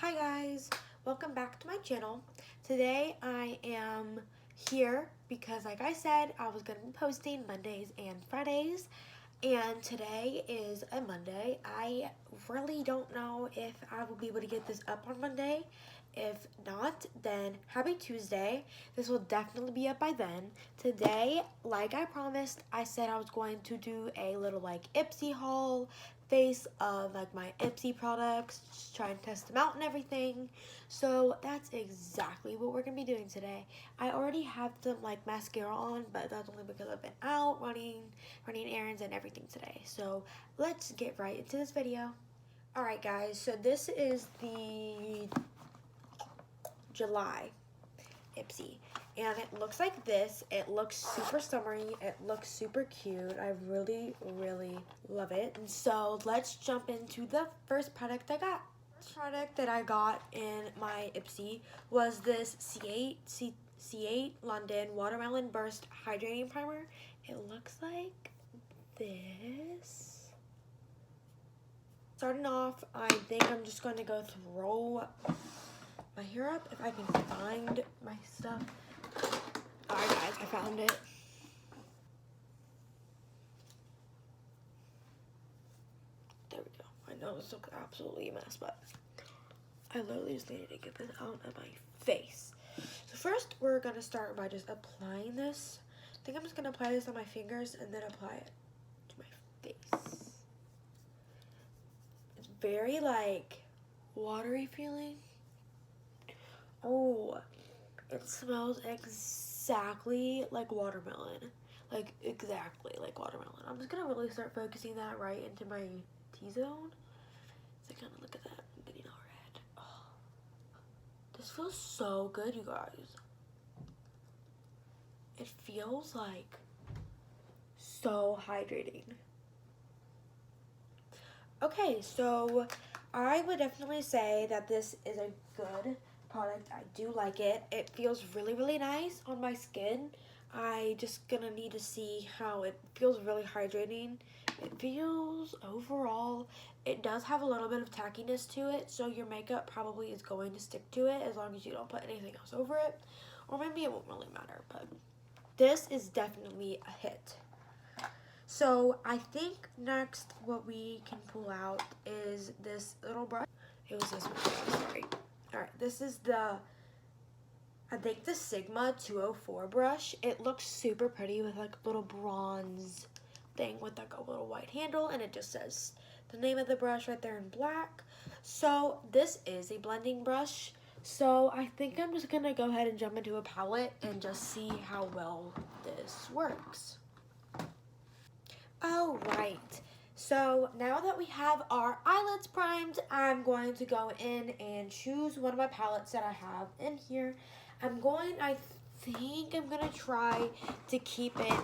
Hi guys, welcome back to my channel. Today I am here because like I said, I was going to be posting Mondays and Fridays, and today is a Monday. I really don't know if I will be able to get this up on Monday. If not, then happy Tuesday. This will definitely be up by then. Today, like I promised, I said I was going to do a little like ipsy haul face of like my ipsy products, just try and test them out and everything. So that's exactly what we're gonna be doing today. I already have some like mascara on, but that's only because I've been out running errands and everything today. So let's get right into this video. Alright guys, so this is the July ipsy, and it looks like this. It looks super summery, it looks super cute. I really love it. And so let's jump into the first product I got. The first product that I got in my ipsy was this C8 London Watermelon Burst Hydrating Primer. It looks like this. Starting off, I think I'm just going to go throw my hair up if I can find my stuff. Alright guys, I found it. There we go. I know this looks absolutely a mess, but I literally just needed to get this out of my face. So first, we're gonna start by just applying this. I think I'm just gonna apply this on my fingers and then apply it to my face. It's very like watery feeling. Oh, it smells exactly like watermelon. Like, exactly like watermelon. I'm just gonna really start focusing that right into my T-zone. So kind of look at that. I'm getting all red. Oh, this feels so good, you guys. It feels like so hydrating. Okay, so I would definitely say that this is a good product. I do like it. It feels really nice on my skin. I just gonna need to see how it feels. Really hydrating. It feels overall, it does have a little bit of tackiness to it, so your makeup probably is going to stick to it as long as you don't put anything else over it, or maybe it won't really matter, but this is definitely a hit. So I think next what we can pull out is this little brush. It was this one, sorry. Alright, this is I think the Sigma 204 brush. It looks super pretty with like a little bronze thing with like a little white handle, and it just says the name of the brush right there in black. So this is a blending brush. So I think I'm just gonna go ahead and jump into a palette and just see how well this works. Oh, right. So now that we have our eyelids primed, I'm going to go in and choose one of my palettes that I have in here. I think I'm going to try to keep it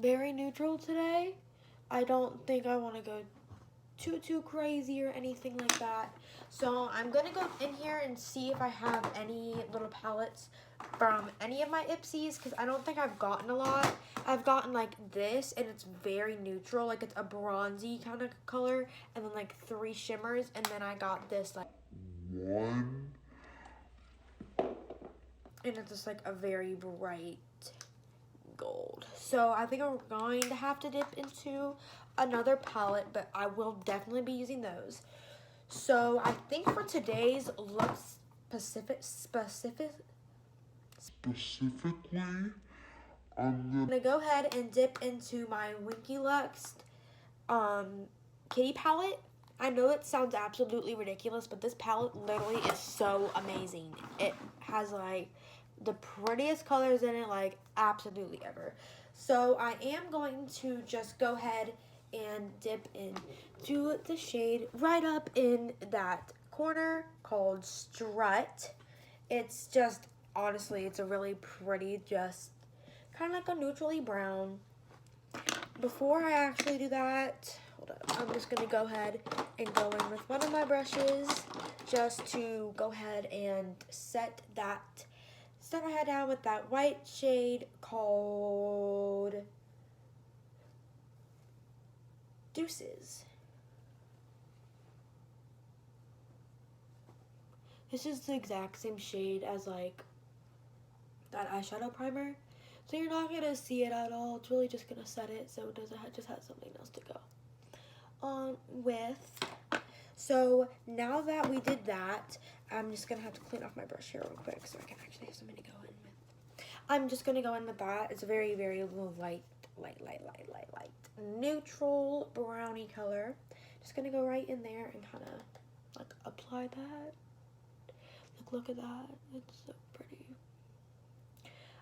very neutral today. I don't think I want to go too crazy or anything like that. So I'm going to go in here and see if I have any little palettes from any of my ipsies, because I don't think I've gotten a lot. I've gotten like this, and it's very neutral, like it's a bronzy kind of color, and then like 3 shimmers, and then I got this like one, and it's just like a very bright gold. So I think I'm going to have to dip into another palette, but I will definitely be using those. So I think for today's look specifically, I'm gonna go ahead and dip into my Winky Lux kitty palette. I know it sounds absolutely ridiculous, but this palette literally is so amazing. It has like the prettiest colors in it, like absolutely ever. So I am going to just go ahead and dip into the shade right up in that corner called Strut. It's just, honestly, it's a really pretty, just kind of like a neutrally brown. Before I actually do that, hold up, I'm just going to go ahead and go in with one of my brushes just to go ahead and set my head down with that white shade called Deuces. This is the exact same shade as like that eyeshadow primer. So you're not gonna see it at all. It's really just gonna set it so it doesn't just have something else to go on with. So now that we did that, I'm just gonna have to clean off my brush here real quick so I can actually have something to go in with. I'm just gonna go in with that. It's a very, very light, neutral brownie color. Just gonna go right in there and kind of like apply that. Look at that. It's so pretty.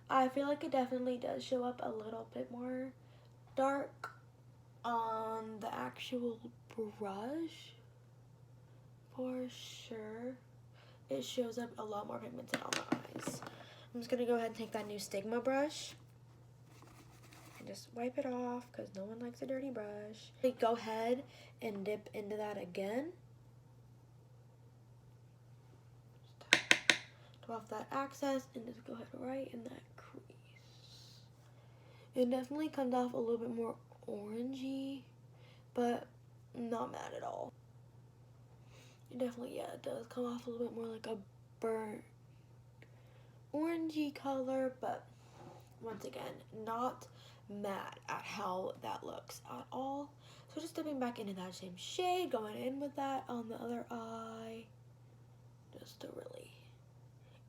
I feel like it definitely does show up a little bit more dark on the actual brush. For sure. It shows up a lot more pigmented on the eyes. I'm just gonna go ahead and take that new Stigma brush and just wipe it off because no one likes a dirty brush. Go ahead and dip into that again. Just off that excess and just go ahead right in that crease. It definitely comes off a little bit more orangey, but not mad at all. It definitely, yeah, it does come off a little bit more like a burnt orangey color, but once again, not mad at how that looks at all. So just dipping back into that same shade, going in with that on the other eye, just to really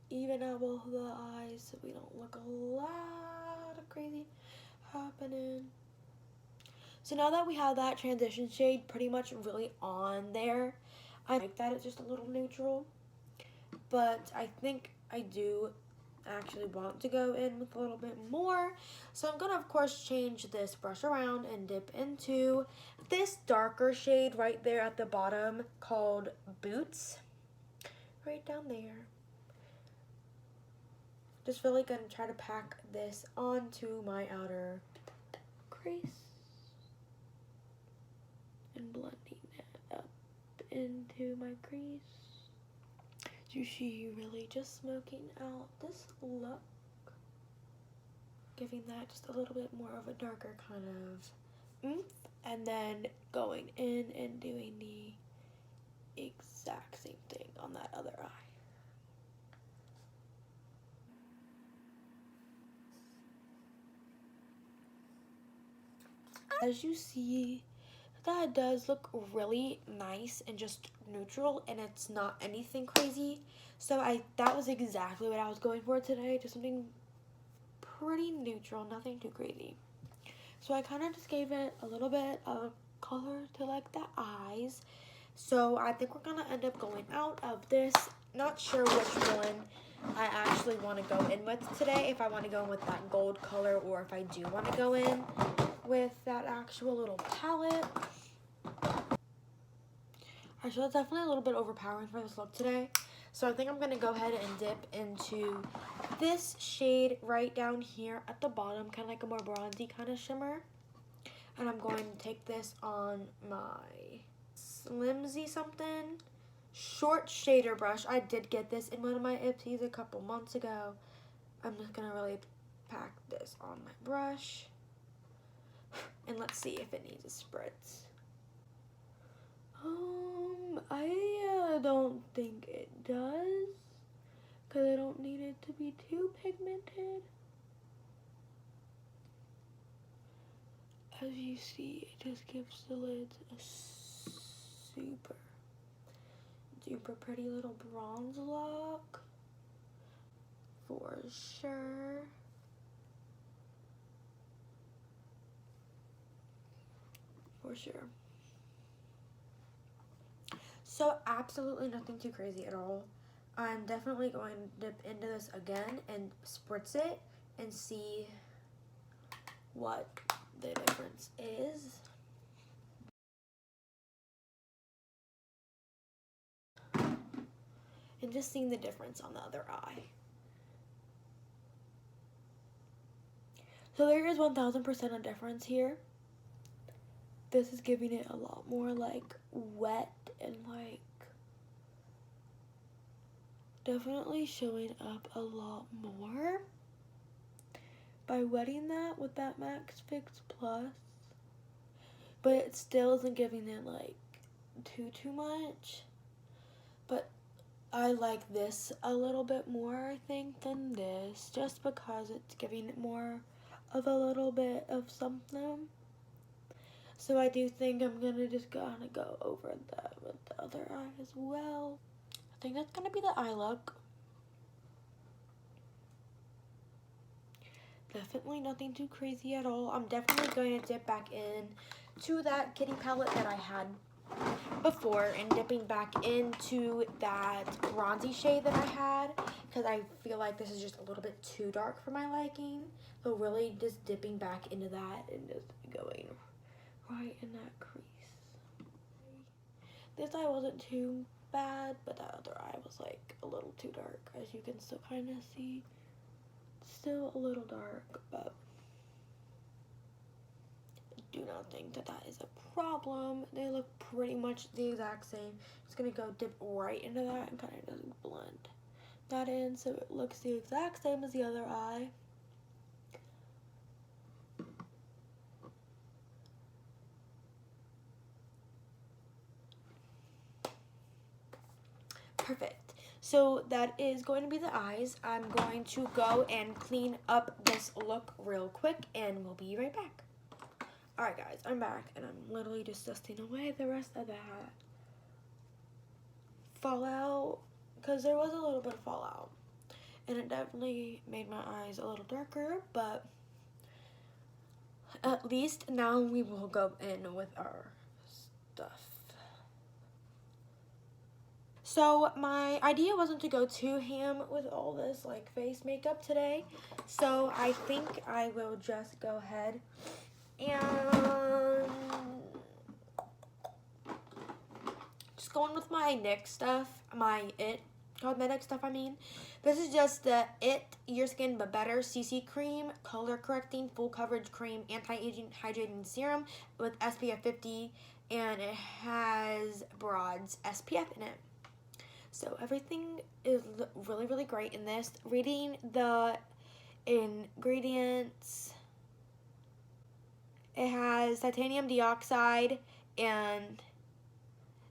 even out both of the eyes so we don't look a lot of crazy happening. So now that we have that transition shade pretty much really on there, I like that it's just a little neutral, but I think I do actually want to go in with a little bit more. So I'm gonna of course change this brush around and dip into this darker shade right there at the bottom called Boots, right down there. Just really gonna try to pack this onto my outer crease and blending it up into my crease. You see really just smoking out this look, giving that just a little bit more of a darker kind of oomph, and then going in and doing the exact same thing on that other eye. As you see, that does look really nice and just neutral, and it's not anything crazy. So that was exactly what I was going for today, just something pretty neutral, nothing too crazy. So I kind of just gave it a little bit of color to like the eyes. So I think we're gonna end up going out of this. Not sure which one I actually want to go in with today, if I want to go in with that gold color or if I do want to go in with that actual little palette. I feel it's definitely a little bit overpowering for this look today. So I think I'm going to go ahead and dip into this shade right down here at the bottom, kind of like a more bronzy kind of shimmer. And I'm going to take this on my Slimsy something short shader brush. I did get this in one of my ipsies a couple months ago. I'm just going to really pack this on my brush. And let's see if it needs a spritz. I don't think it does, because I don't need it to be too pigmented. As you see, it just gives the lids a super duper pretty little bronze look, for sure. For sure. So absolutely nothing too crazy at all. I'm definitely going to dip into this again and spritz it and see what the difference is. And just seeing the difference on the other eye. So there is 1000% a difference here. This is giving it a lot more like wet and like definitely showing up a lot more by wetting that with that Max Fix Plus, but it still isn't giving it like too much. But I like this a little bit more, I think, than this, just because it's giving it more of a little bit of something. So I do think I'm gonna just gonna go over that with the other eye as well. I think that's gonna be the eye look. Definitely nothing too crazy at all. I'm definitely going to dip back in to that kitty palette that I had before and dipping back into that bronzy shade that I had, because I feel like this is just a little bit too dark for my liking. So really just dipping back into that and just going right in that crease. This eye wasn't too bad, but that other eye was like a little too dark, as you can still kind of see. Still a little dark, but I do not think that that is a problem. They look pretty much the exact same. Just gonna go dip right into that and kind of just blend that in so it looks the exact same as the other eye. Perfect. So that is going to be the eyes. I'm going to go and clean up this look real quick and we'll be right back. Alright guys, I'm back and I'm literally just dusting away the rest of that fallout, because there was a little bit of fallout and it definitely made my eyes a little darker, but at least now we will go in with our stuff. So my idea wasn't to go too ham with all this like face makeup today, so I think I will just go ahead and just going with my NYX stuff, my IT cosmetic stuff, I mean. This is just the IT Your Skin But Better CC Cream, Color Correcting Full Coverage Cream, Anti-Aging Hydrating Serum with SPF 50, and it has Broad's SPF in it. So everything is really, really great in this. Reading the ingredients, it has titanium dioxide and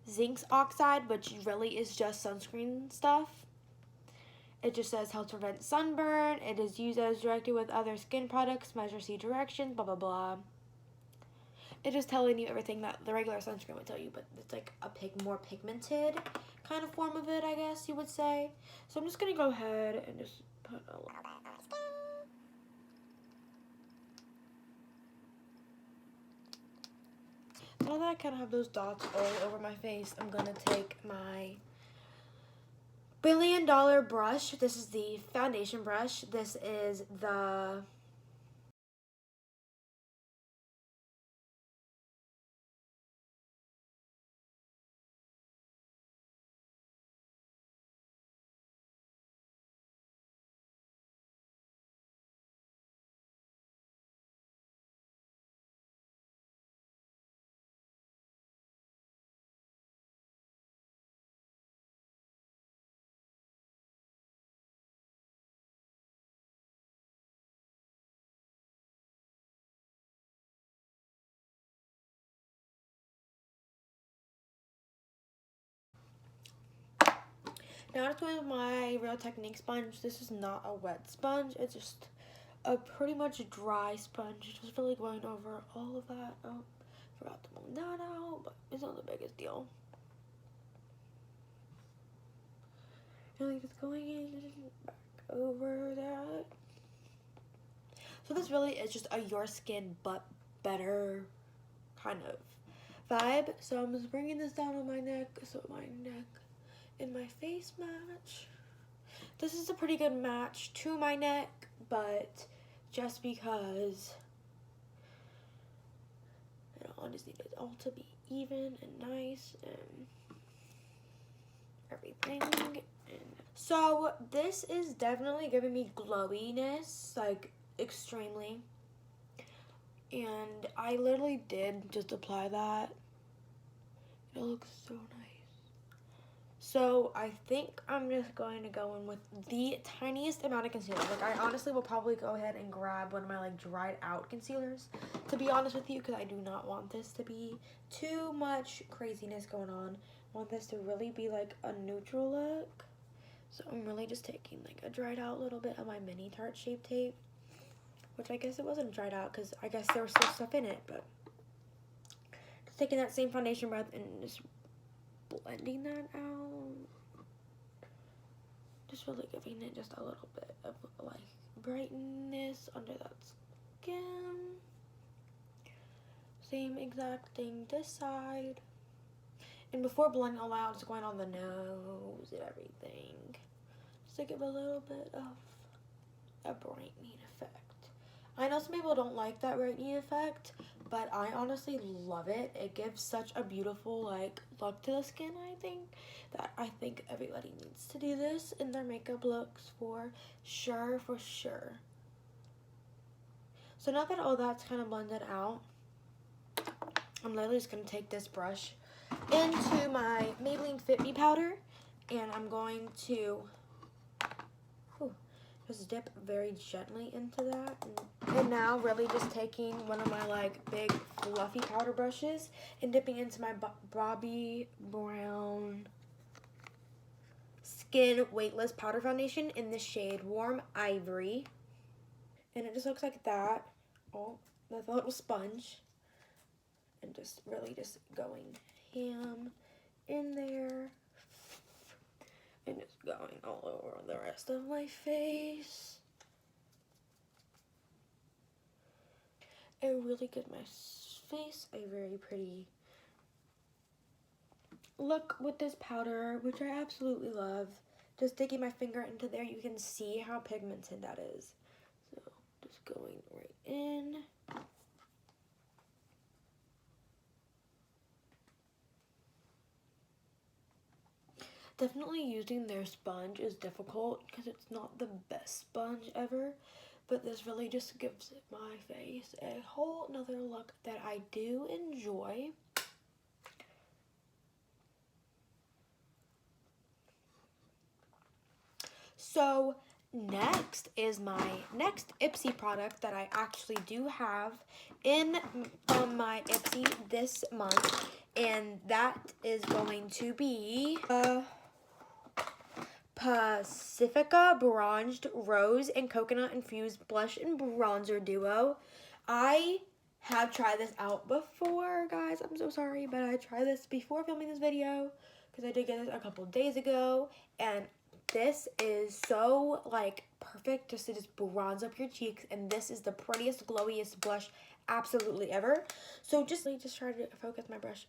zinc oxide, which really is just sunscreen stuff. It just says helps prevent sunburn. It is used as directed with other skin products, measure C directions, blah, blah, blah. It's just telling you everything that the regular sunscreen would tell you, but it's like a more pigmented kind of form of it, I guess you would say. So I'm just going to go ahead and just put a little bit on my skin. Now that I kind of have those dots all over my face, I'm going to take my $1 billion brush. This is the foundation brush. This is the Now it's going with my Real Technique sponge. This is not a wet sponge. It's just a pretty much dry sponge. Just really going over all of that. Oh, forgot to pull that out, but it's not the biggest deal. Really just going in back over that. So this really is just a Your Skin But Better kind of vibe. So I'm just bringing this down on my neck so my neck and my face match. This is a pretty good match to my neck, but just because I just need it all to be even and nice and everything. So this is definitely giving me glowiness, like extremely. And I literally did just apply that. It looks so nice. So I think I'm just going to go in with the tiniest amount of concealer. Like I honestly will probably go ahead and grab one of my like dried out concealers, to be honest with you, because I do not want this to be too much craziness going on. I want this to really be like a neutral look. So I'm really just taking like a dried out little bit of my mini Tarte Shape Tape, which I guess it wasn't dried out because I guess there was still stuff in it, but just taking that same foundation breath and just blending that out. Just really giving it just a little bit of like brightness under that skin. Same exact thing this side. And before blending all out, it's going on the nose and everything. Just to give a little bit of a brightening effect. I know some people don't like that brightening effect, but I honestly love it. It gives such a beautiful like look to the skin, I think everybody needs to do this in their makeup looks for sure, So now that all that's kind of blended out, I'm literally just going to take this brush into my Maybelline Fit Me powder, and I'm going to just dip very gently into that. And now really just taking one of my like big fluffy powder brushes and dipping into my Bobbi Brown Skin Weightless Powder Foundation in the shade Warm Ivory. And it just looks like that. Oh, with a little sponge. And just really just going ham in there. And just going all over the rest of my face. It really gives my face a very pretty look with this powder, which I absolutely love. Just digging my finger into there, you can see how pigmented that is. So just going right in. Definitely using their sponge is difficult because it's not the best sponge ever, but this really just gives my face a whole nother look that I do enjoy. So next is my next ipsy product that I actually do have in my ipsy this month, and that is going to be Pacifica Bronzed Rose and Coconut Infused Blush and Bronzer Duo. I have tried this out before, guys. I'm so sorry, but I tried this before filming this video because I did get it a couple days ago, and this is so like perfect just to just bronze up your cheeks, and this is the prettiest, glowiest blush absolutely ever. So just try to focus my brush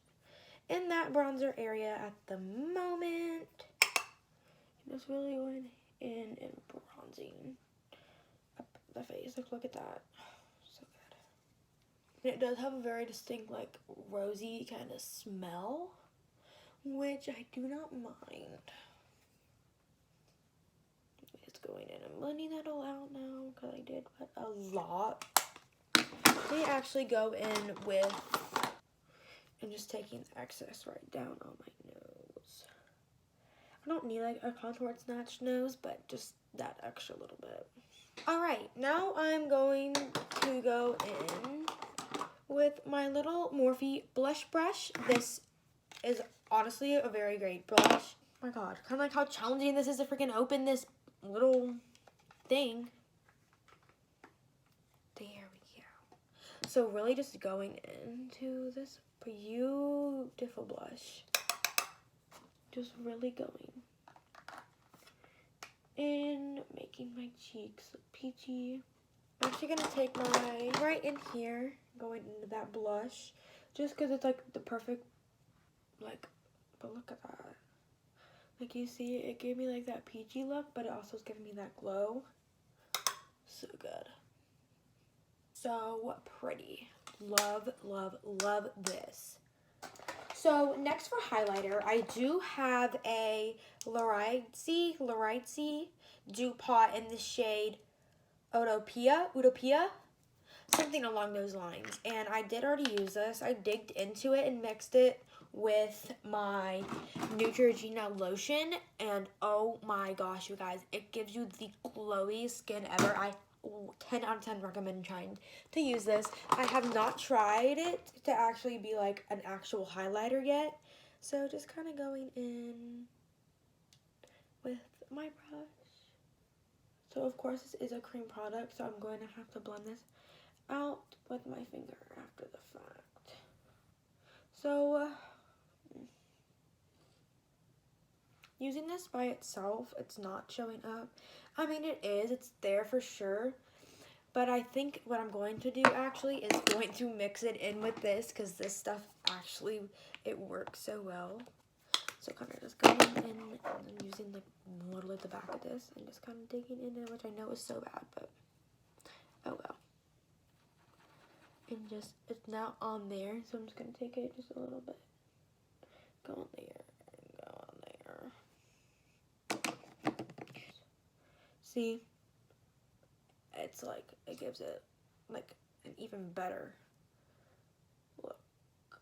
in that bronzer area at the moment. Just really going in and bronzing up the face. Look at that. So good. And it does have a very distinct, like, rosy kind of smell, which I do not mind. It's going in and blending that all out now because I did put a lot. They actually go in with, and just taking the excess right down on my nose. I don't need like a contoured snatch nose, but just that extra little bit. Alright, now I'm going to go in with my little Morphe blush brush. This is honestly a very great blush. Oh my god, kind of like how challenging this is to freaking open this little thing. There we go. So really just going into this beautiful blush. Just really going in, making my cheeks peachy. I'm actually gonna take my right in here, going into that blush, just because it's like the perfect, like, but look at that. Like you see, it gave me like that peachy look, but it also is giving me that glow. So good. So pretty. Love, love, love this. So next for highlighter, I do have a L'Oreal Dupe Pot in the shade Utopia, something along those lines. And I did already use this. I digged into it and mixed it with my Neutrogena lotion, and oh my gosh, you guys, it gives you the glowiest skin ever. I 10 out of 10 recommend trying to use this. I have not tried it to actually be like an actual highlighter yet, so just kind of going in with my brush. So of course this is a cream product, so I'm going to have to blend this out with my finger after the fact. So using this by itself, it's not showing up. I mean, it is, it's there for sure. But I think what I'm going to do actually is going to mix it in with this, because this stuff actually, it works so well. So kind of just going in and using like literally the back of this and just kind of digging in there, which I know is so bad, but oh well. And just, it's now on there, so I'm just going to take it just a little bit. Go on there and go on there. See? It's like, it gives it like an even better look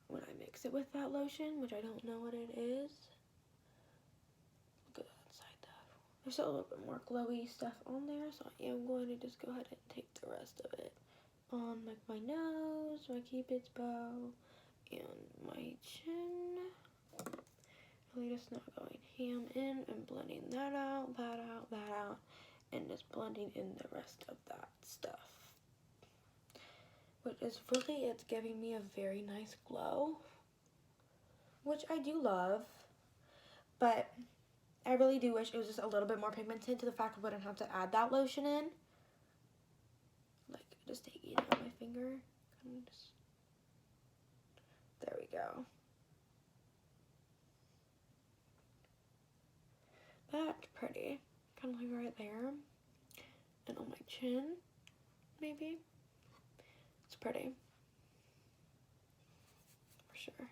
when I mix it with that lotion, which I don't know what it is. Look at that side though. There's a little bit more glowy stuff on there, so I am going to just go ahead and take the rest of it on like my nose, my cupid's bow, and my chin. Really just not going ham in and blending that out, that out, that out, and just blending in the rest of that stuff. Which is really, it's giving me a very nice glow, which I do love, but I really do wish it was just a little bit more pigmented to the fact I wouldn't have to add that lotion in. Like, just taking it on my finger, and just, there we go. That's pretty. Kind of like right there. And on my chin, maybe. It's pretty. For sure.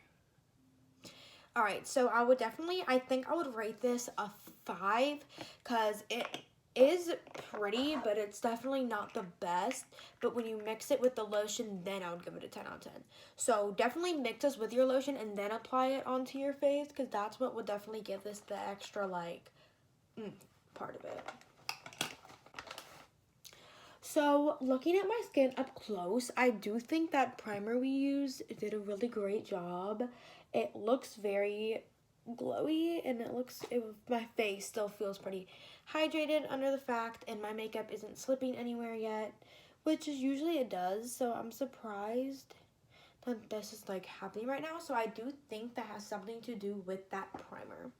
Alright, so I would definitely, I think I would rate this a 5, because it is pretty, but it's definitely not the best. But when you mix it with the lotion, then I would give it a 10 out of 10. So definitely mix this with your lotion and then apply it onto your face, because that's what would definitely give this the extra, like, part of it. So looking at my skin up close, I do think that primer we used did a really great job. It looks very glowy, and my face still feels pretty hydrated under the fact, and my makeup isn't slipping anywhere yet, which is usually it does. So I'm surprised that this is like happening right now. So I do think that has something to do with that primer.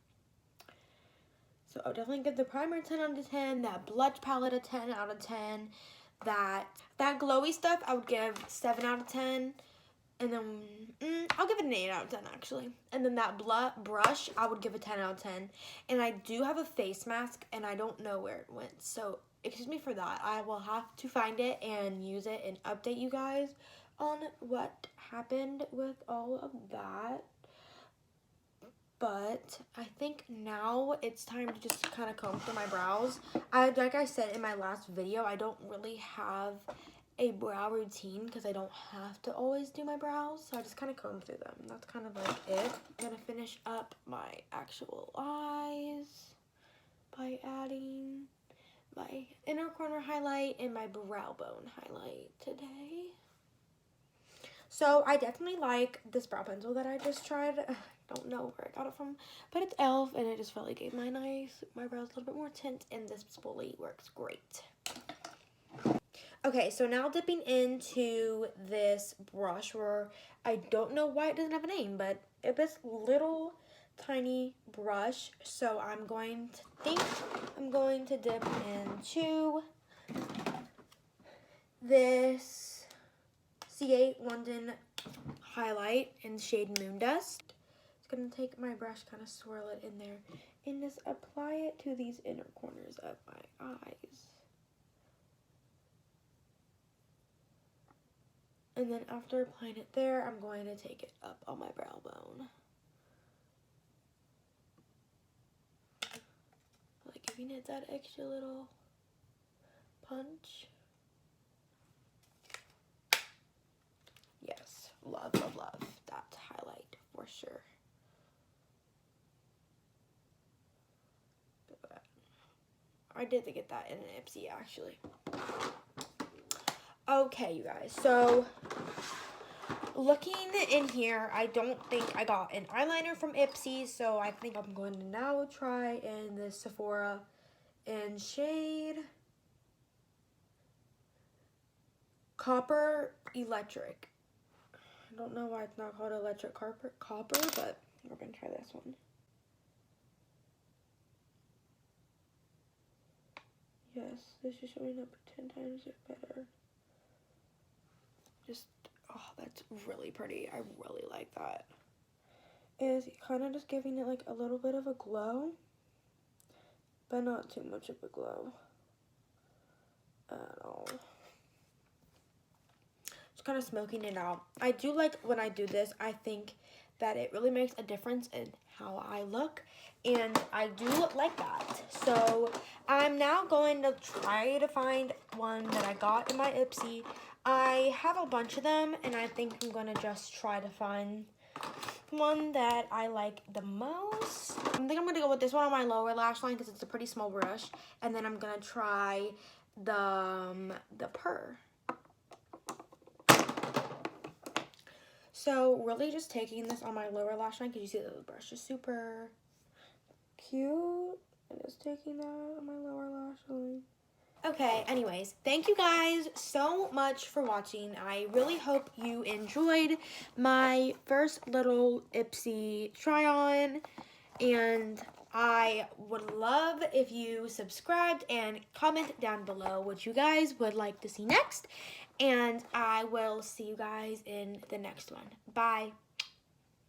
So I'll definitely give the primer 10 out of 10, that blush palette a 10 out of 10, that glowy stuff I would give 7 out of 10, and then I'll give it an 8 out of 10 actually. And then that brush I would give a 10 out of 10. And I do have a face mask, and I don't know where it went, so excuse me for that. I will have to find it and use it and update you guys on what happened with all of that. But I think now it's time to just kind of comb through my brows. Like I said in my last video, I don't really have a brow routine because I don't have to always do my brows. So I just kind of comb through them. That's kind of like it. I'm going to finish up my actual eyes by adding my inner corner highlight and my brow bone highlight today. So I definitely like this brow pencil that I just tried. Don't know where I got it from, but it's e.l.f. and it just felt like gave my brows a little bit more tint, and this spoolie works great. Okay, so now dipping into this brush where I don't know why it doesn't have a name, but it's this little tiny brush. So I'm going to dip into this C8 London highlight in the shade Moon Dust. Gonna take my brush, kind of swirl it in there, and just apply it to these inner corners of my eyes. And then after applying it there, I'm going to take it up on my brow bone. Like giving it that extra little punch. Yes, love, love, love that highlight for sure. I did get that in an ipsy actually. Okay, you guys, so looking in here, I don't think I got an eyeliner from Ipsy, so I think I'm going to now try in the Sephora in shade Copper Electric. I don't know why it's not called Electric Copper, but we're going to try this one. Yes, this is showing up 10 times better. Just, oh, that's really pretty. I really like that. Is kind of just giving it like a little bit of a glow, but not too much of a glow at all. Just kind of smoking it out. I do like when I do this, I think that it really makes a difference in how I look, and I do like that. So I'm now going to try to find one that I got in my Ipsy. I have a bunch of them, and I think I'm going to just try to find one that I like the most. I think I'm going to go with this one on my lower lash line because it's a pretty small brush, and then I'm going to try the purr. So really just taking this on my lower lash line because you see that the brush is super cute. And just taking that on my lower lash line. Okay, anyways, thank you guys so much for watching. I really hope you enjoyed my first little Ipsy try-on. And I would love if you subscribed and comment down below what you guys would like to see next. And I will see you guys in the next one. Bye.